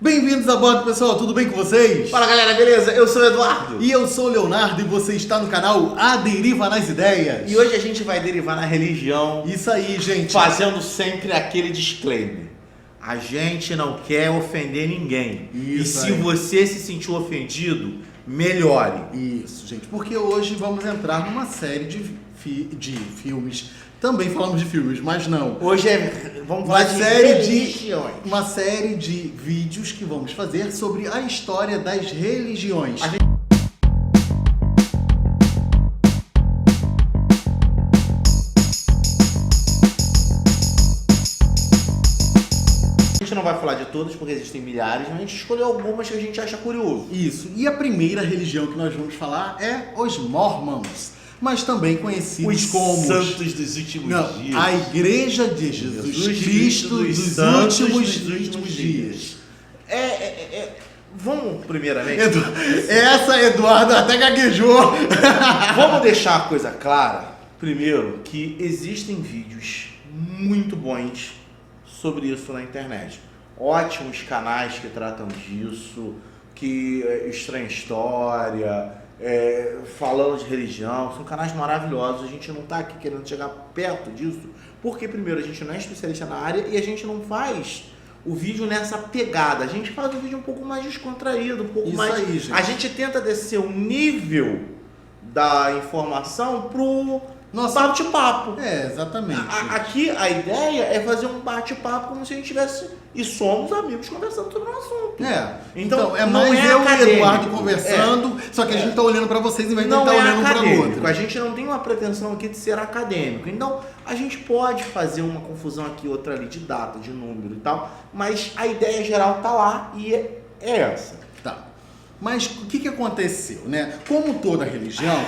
Bem-vindos a bordo, pessoal, tudo bem com vocês? Fala galera, beleza? Eu sou o Eduardo. E eu sou o Leonardo e você está no canal A Deriva nas Ideias. E hoje a gente vai derivar na religião, Isso aí, gente. fazendo sempre aquele disclaimer. A gente não quer ofender ninguém. Isso e se aí. você se sentiu ofendido, melhore. Isso, gente, porque hoje vamos entrar numa série de filmes. Também falamos de filmes, mas não. Hoje vamos falar de religiões. Uma série de vídeos que vamos fazer sobre a história das religiões. A gente não vai falar de todas porque existem milhares, mas a gente escolheu algumas que a gente acha curioso. Isso, e a primeira religião que nós vamos falar é os Mormons, mas também conhecidos Os como santos dos últimos dias. a Igreja de Jesus Cristo dos últimos dias. Vamos primeiramente. Essa, Eduardo, até gaguejou. Vamos deixar a coisa clara, primeiro, que existem vídeos muito bons sobre isso na internet. Ótimos canais que tratam disso, que Estranha História, falando de religião, são canais maravilhosos. A gente não está aqui querendo chegar perto disso, porque primeiro a gente não é especialista na área e a gente não faz o vídeo nessa pegada. A gente faz o vídeo um pouco mais descontraído, um pouco Isso mais... aí, gente. A gente tenta descer o nível da informação pro bate-papo. Exatamente. Aqui a ideia é fazer um bate-papo como se a gente tivesse, e somos amigos conversando sobre um assunto. Então é não mais eu acadêmico. e Eduardo conversando, só que a gente tá olhando pra vocês em vez de Não estar é olhando um para o acadêmico. outro. A gente não tem uma pretensão aqui de ser acadêmico. Então a gente pode fazer uma confusão aqui, outra ali, de data, de número e tal, mas a ideia geral tá lá e é essa. Tá. Mas o que aconteceu, né? Como toda religião,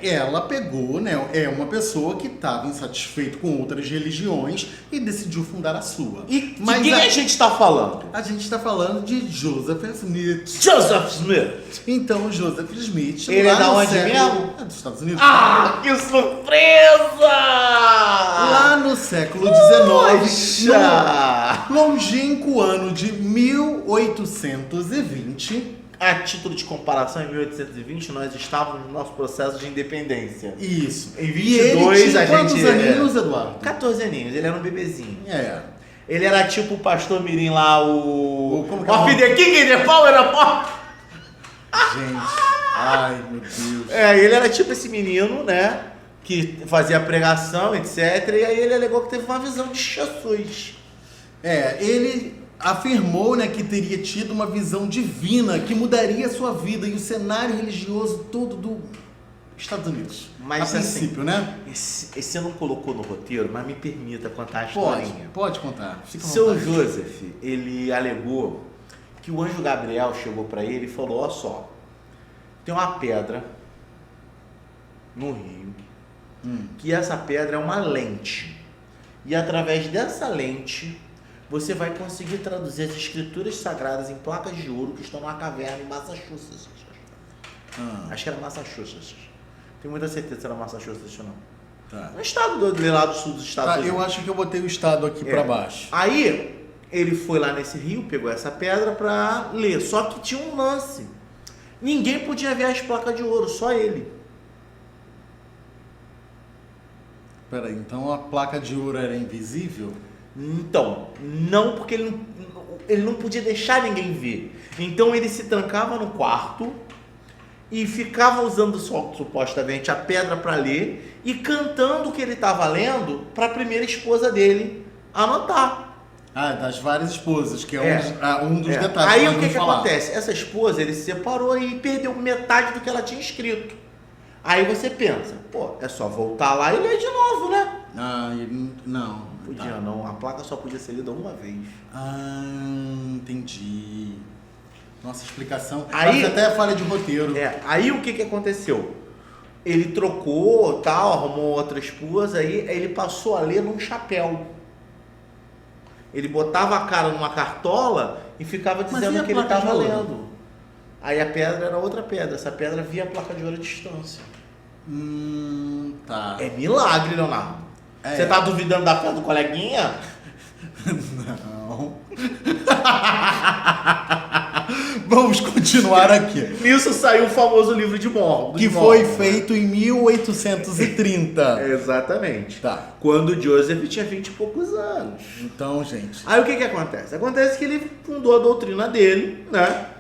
ela pegou, né? É uma pessoa que estava insatisfeito com outras religiões e decidiu fundar a sua. E de quem a gente está falando? A gente está falando de Joseph Smith. Joseph Smith. Então, Joseph Smith... Ele é lá da no onde mesmo? É dos Estados Unidos. Ah, que surpresa! Lá no século XIX, Poxa! no longínquo ano de 1820... A título de comparação, em 1820 nós estávamos no nosso processo de independência. Isso. Em E ele 22 tinha a quantos gente... aninhos, Eduardo? 14 aninhos, ele era um bebezinho. É. Ele era tipo o pastor Mirim lá, Como que é o Of nome? the King, the Power of... Gente, ai meu Deus. Ele era tipo esse menino, né, que fazia pregação, etc. E aí ele alegou que teve uma visão de Jesus. Ele afirmou, né, que teria tido uma visão divina que mudaria a sua vida e o cenário religioso todo do Estados Unidos. Mas, a princípio, né? Esse você não colocou no roteiro, mas me permita contar a Pode, historinha. pode contar. Fica à Seu vontade. Joseph, ele alegou que o anjo Gabriel chegou para ele e falou: ó só, tem uma pedra no rio, que essa pedra é uma lente. E através dessa lente, você vai conseguir traduzir as escrituras sagradas em placas de ouro que estão numa caverna em Massachusetts. Acho que era Massachusetts. Tenho muita certeza se era Massachusetts ou não. Tá. Um estado lá do sul dos Estados Unidos. Eu acho que eu botei o estado aqui pra baixo. Aí, ele foi lá nesse rio, pegou essa pedra pra ler. Só que tinha um lance. Ninguém podia ver as placas de ouro, só ele. Peraí, então a placa de ouro era invisível? Então, não, porque ele não podia deixar ninguém ver. Então ele se trancava no quarto e ficava usando supostamente a pedra para ler e cantando o que ele estava lendo para a primeira esposa dele anotar. Das várias esposas, que é um dos detalhes. Aí que o que falar. acontece? Essa esposa, ele se separou e perdeu metade do que ela tinha escrito. Aí você pensa, é só voltar lá e ler de novo, né? Não. Podia não, a placa só podia ser lida uma vez. Entendi. Nossa, explicação. Aí, mas até falha de roteiro. Aí o que aconteceu? Ele trocou, tal, arrumou outra esposa, aí ele passou a ler num chapéu. Ele botava a cara numa cartola e ficava dizendo o que ele estava lendo. Aí a pedra era outra pedra. Essa pedra via a placa de ouro à distância. Tá. É milagre, Leonardo. Você tá duvidando da fé do coleguinha? Não. Vamos continuar aqui. Nisso saiu o famoso livro de Mormon. Que foi feito em 1830. Exatamente. Tá. Quando Joseph tinha 20 e poucos anos. Então, gente. Aí o que acontece? Acontece que ele fundou a doutrina dele, né?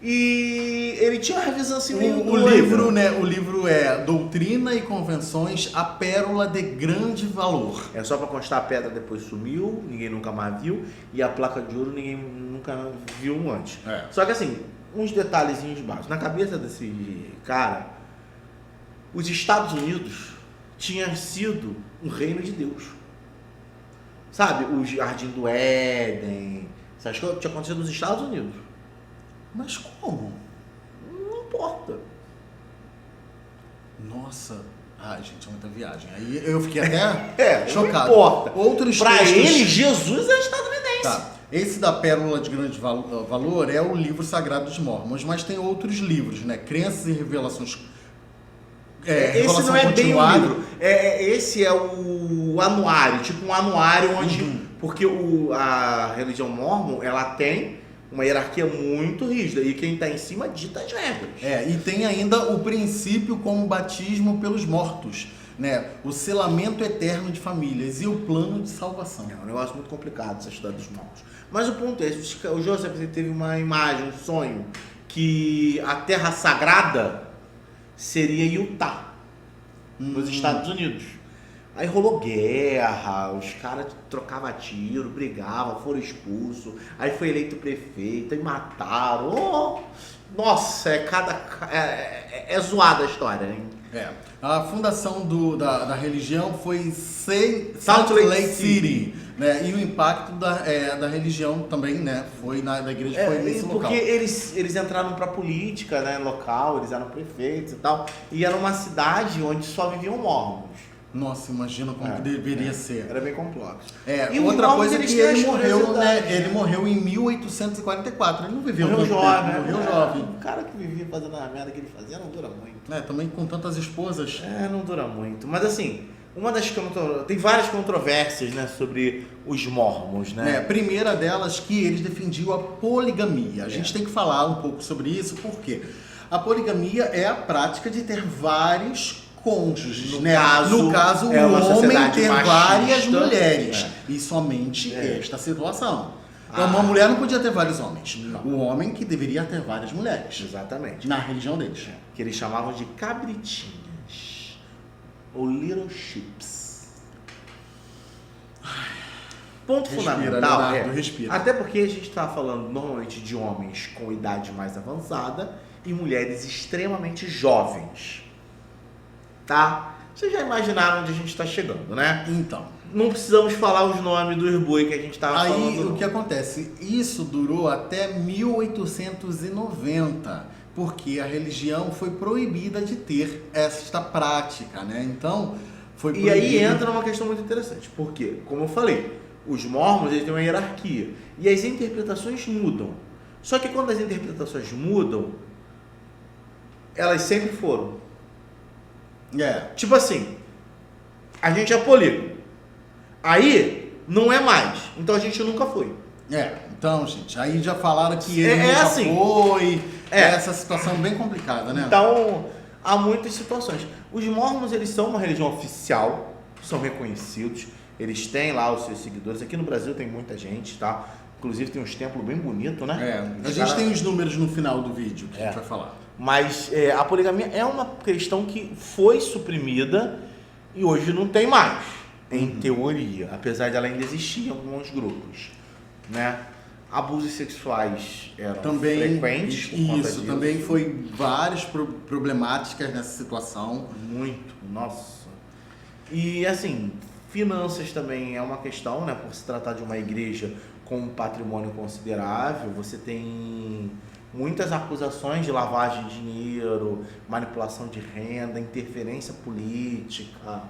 E ele tinha uma visão assim meio O livro, né? O livro é Doutrina e Convenções, a pérola de grande valor. É só pra constar, a pedra depois sumiu, ninguém nunca mais viu, e a placa de ouro ninguém nunca viu antes. É. Só que assim, uns detalhezinhos básicos. Na cabeça desse cara, os Estados Unidos tinham sido um reino de Deus. Sabe? O Jardim do Éden, essas coisas tinha acontecido nos Estados Unidos. Mas como? Não importa. Nossa. Ai, gente, é muita viagem. Aí eu fiquei até chocado. Não importa. Outros Pra textos... ele, Jesus é estadunidense. Tá. Esse da Pérola de Grande Valor é o livro sagrado dos Mormons, mas tem outros livros, né? Crenças e Revelações. Esse não é bem o Continuada. livro. Esse é o anuário, tipo um anuário onde... Porque a religião mormon, ela tem uma hierarquia muito rígida e quem está em cima dita as regras. E tem ainda o princípio como batismo pelos mortos, né? O selamento eterno de famílias e o plano de salvação. É um negócio muito complicado essa história dos mormons. Mas o ponto é esse, o Joseph teve uma imagem, um sonho, que a terra sagrada seria Utah, nos Estados Unidos. Aí rolou guerra, os caras trocavam tiro, brigavam, foram expulsos. Aí foi eleito prefeito e mataram. Oh, nossa, é zoada a história, hein? A fundação da religião foi Salt Lake City, né? E o impacto da religião também, né? Foi da igreja, foi nesse local. Porque eles entraram pra política, né, local, eles eram prefeitos e tal. E era uma cidade onde só viviam mormons. Nossa, imagina como que deveria ser. Era bem complexo. E outra coisa é que ele morreu, né? Ele morreu em 1844. Ele não viveu muito tempo, morreu jovem. O cara que vivia fazendo a merda que ele fazia não dura muito. Também com tantas esposas. Não dura muito. Mas assim, tem várias controvérsias, né, sobre os mormons, né? Primeira delas que eles defendiam a poligamia. A gente tem que falar um pouco sobre isso, porque a poligamia é a prática de ter vários cônjuges, no né? caso, o homem ter machista, várias mulheres. E somente esta situação. Então, uma mulher não podia ter vários homens. Não. O homem que deveria ter várias mulheres. Exatamente. Na religião deles. Que eles chamavam de cabritinhas. Ou little ships. Ponto fundamental. Leonardo, respira. Até porque a gente está falando normalmente de homens com idade mais avançada e mulheres extremamente jovens. Tá? Vocês já imaginaram onde a gente está chegando, né? Então. Não precisamos falar os nomes do boi que a gente estava falando. Aí o que acontece? Isso durou até 1890, porque a religião foi proibida de ter esta prática, né? Então, foi proibido. E aí entra uma questão muito interessante, porque, como eu falei, os mormons eles têm uma hierarquia e as interpretações mudam. Só que quando as interpretações mudam, elas sempre foram. Tipo assim, a gente é polígamo. Aí, não é mais. Então a gente nunca foi. Então, gente, aí já falaram que ele nunca assim, foi. Essa situação bem complicada, né? Então, há muitas situações. Os mormons, eles são uma religião oficial, são reconhecidos. Eles têm lá os seus seguidores. Aqui no Brasil tem muita gente, tá? Inclusive tem uns templos bem bonitos, né? A gente tem os números no final do vídeo que a gente vai falar. Mas a poligamia é uma questão que foi suprimida e hoje não tem mais, em teoria, apesar de ela ainda existir em alguns grupos, né? Abusos sexuais eram frequentes por conta disso. Também foi várias problemáticas nessa situação. Muito, nossa. E assim, finanças também é uma questão, né? Por se tratar de uma igreja com um patrimônio considerável, você tem muitas acusações de lavagem de dinheiro, manipulação de renda, interferência política.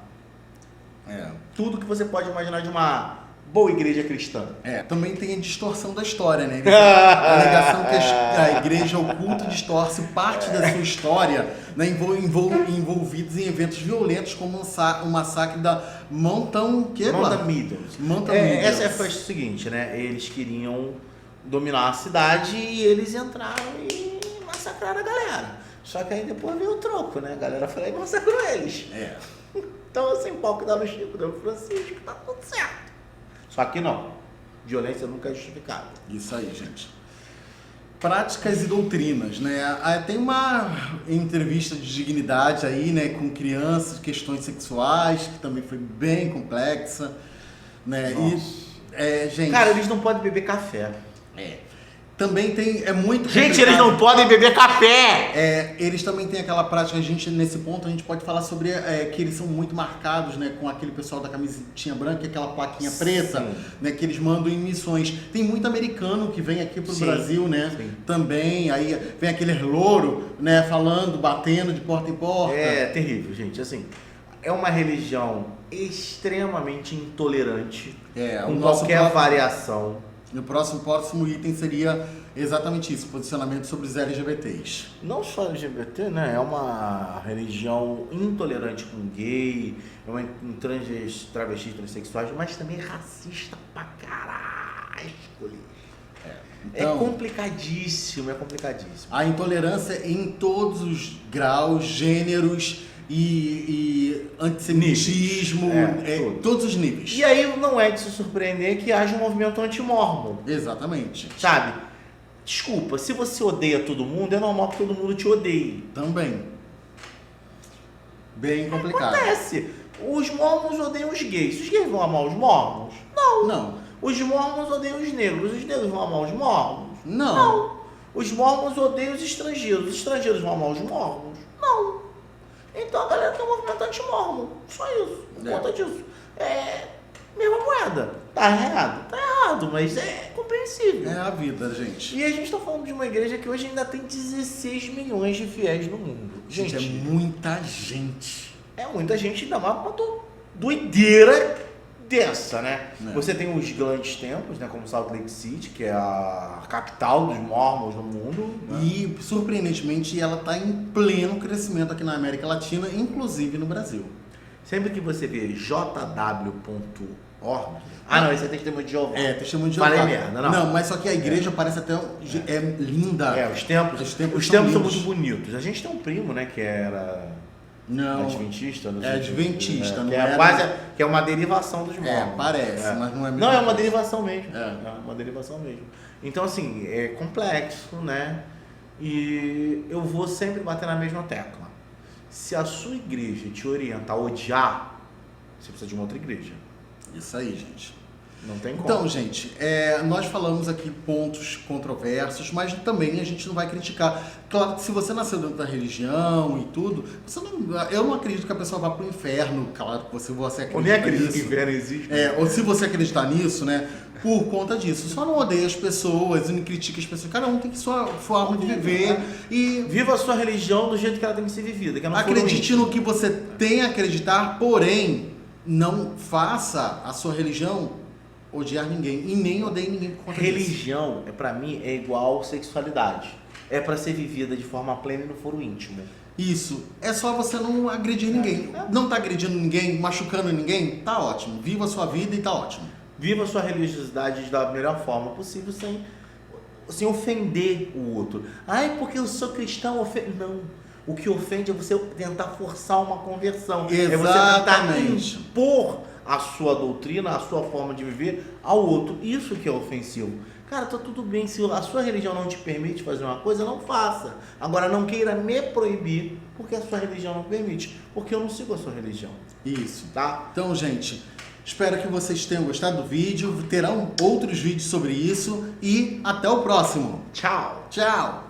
Tudo que você pode imaginar de uma boa igreja cristã. Também tem a distorção da história, né? A alegação que a igreja oculta e distorce parte da sua história, né? Envolvidos em eventos violentos como o massacre da Mountain Meadows. Meadows. Essa foi o seguinte, né? Eles queriam dominar a cidade e eles entraram e massacraram a galera. Só que aí depois veio o troco, né? A galera foi lá e massacrou eles. É. Então, assim, pau que dá no Chico, dá no Francisco, tá tudo certo. Só que não. Violência nunca é justificada. Isso aí, gente. Práticas e doutrinas, né? Tem uma entrevista de dignidade aí, né? Com crianças, questões sexuais, que também foi bem complexa, né? E, gente... Cara, eles não podem beber café. Também tem... É muito Gente, complicado. eles não podem beber café! Eles também têm aquela prática, nesse ponto a gente pode falar sobre que eles são muito marcados, né, com aquele pessoal da camisetinha branca e aquela plaquinha preta, né, que eles mandam em missões. Tem muito americano que vem aqui pro Brasil, né, também, aí vem aquele louro, né, falando, batendo de porta em porta. É terrível, gente, assim, é uma religião extremamente intolerante, com qualquer variação. O próximo item seria exatamente isso, posicionamento sobre os LGBTs. Não só LGBT, né? É uma religião intolerante com gay, é uma travestis, transexuais, mas também racista pra caralho. Então, é complicadíssimo. A intolerância em todos os graus, gêneros e antissemitismo, todos os níveis. E aí não é de se surpreender que haja um movimento anti-mormon. Exatamente. Sabe? Desculpa, se você odeia todo mundo, é normal que todo mundo te odeie. Também. Bem complicado. Acontece. Os mormons odeiam os gays. Os gays vão amar os mormons? Não. Os mormons odeiam os negros vão amar os mormons? Não. Os mormons odeiam os estrangeiros vão amar os mormons? Não. Então a galera tem um movimento anti-mormon. Só isso. Por conta disso. Mesma moeda. Tá errado, mas é compreensível. É a vida, gente. E a gente tá falando de uma igreja que hoje ainda tem 16 milhões de fiéis no mundo. Gente, é muita gente. É muita gente, ainda mais uma doideira dessa, né? Você tem os grandes templos, né? Como Salt Lake City, que é a capital dos mormons no mundo. Né? E, surpreendentemente, ela está em pleno crescimento aqui na América Latina, inclusive no Brasil. Sempre que você vê jw.org... não, esse é Testemunho de Jeová. Testemunho de Jeová. Falei merda, não. Não, mas só que a igreja parece até... linda. Os templos são muito bonitos. A gente tem um primo, né, que era... Não. Adventista? Adventista, não é? Que é uma derivação dos mormons. Parece, mas não é mesmo. Não, é uma derivação mesmo. É uma derivação mesmo. Então, assim, é complexo, né? E eu vou sempre bater na mesma tecla. Se a sua igreja te orienta a odiar, você precisa de uma outra igreja. Isso aí, gente. Não tem como. Então, gente, nós falamos aqui pontos controversos, mas também a gente não vai criticar. Claro que se você nasceu dentro da religião e tudo, eu não acredito que a pessoa vá para o inferno, claro que você acredita ou nem acredito que o inferno existe. Ou se você acreditar nisso, né, por conta disso. Só não odeia as pessoas e não critica as pessoas. Cada um tem sua forma de viver e... Viva a sua religião do jeito que ela tem que ser vivida. Que acredite no que você tem a acreditar, porém, não faça a sua religião odiar ninguém e nem odeie ninguém por conta disso. Religião, pra mim, é igual sexualidade. É pra ser vivida de forma plena e no foro íntimo. Isso. É só você não agredir ninguém. Não tá agredindo ninguém, machucando ninguém, tá ótimo. Viva a sua vida e tá ótimo. Viva a sua religiosidade da melhor forma possível, sem ofender o outro. Ai, porque eu sou cristão, não. O que ofende é você tentar forçar uma conversão. Exatamente. É você tentar impor a sua doutrina, a sua forma de viver ao outro. Isso que é ofensivo. Cara, tá tudo bem. Se a sua religião não te permite fazer uma coisa, não faça. Agora, não queira me proibir porque a sua religião não permite. Porque eu não sigo a sua religião. Isso. Tá? Então, gente, espero que vocês tenham gostado do vídeo. Terão outros vídeos sobre isso. E até o próximo. Tchau. Tchau.